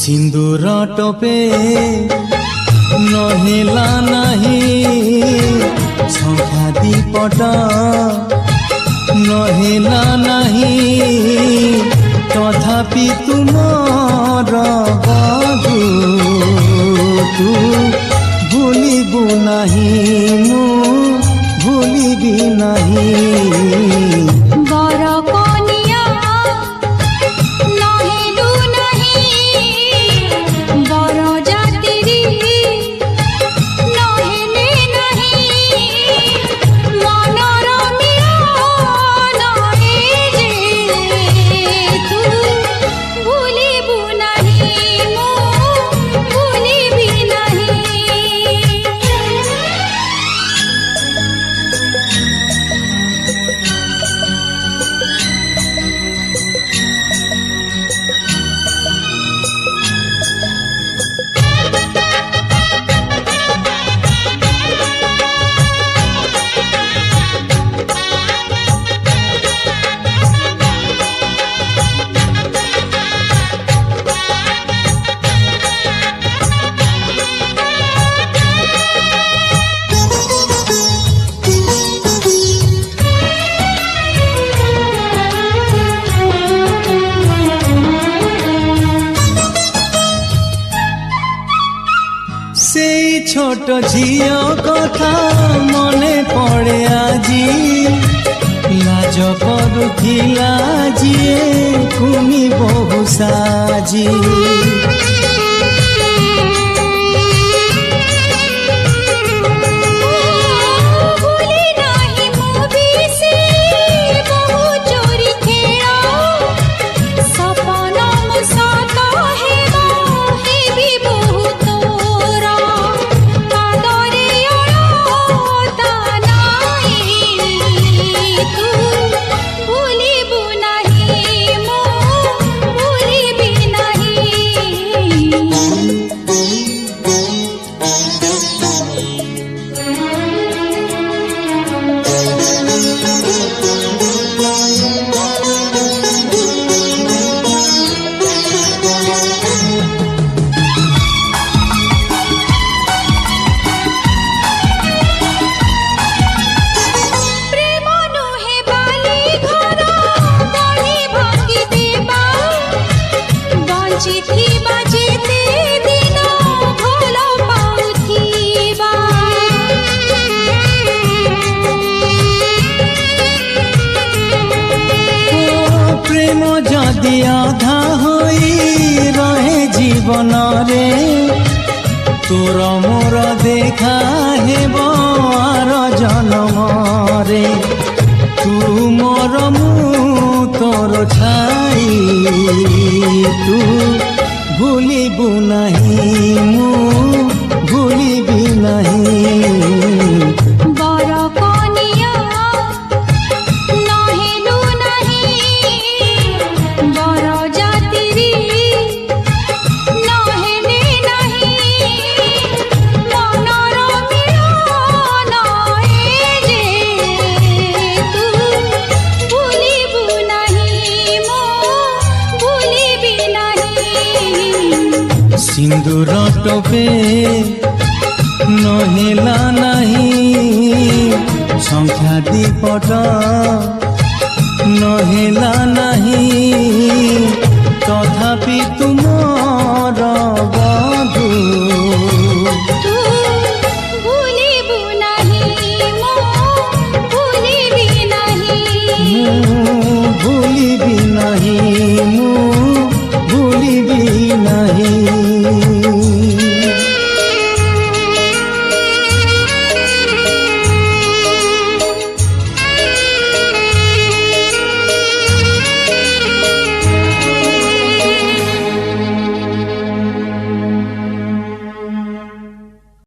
सिंदूर टोपे नहेला नहीं संख्या दीपट नहेला नहीं तथापि तुमर बधू तू भूलिबु नहीं मु भूलिबी नहीं छोट झियो कथा मने पड़े आजी लाज करुथिला जिए कुनी बहु साजी जदि आधा होई रहे जीवन रे तोर मोर देखा हेब आर जन्म रे तू मोर मु तोर छाई तू भूलिबु नहीं मु भूलिबी नहीं सिंदूर टोपे नहेला नहीं संख्या दीपट नहेला नहीं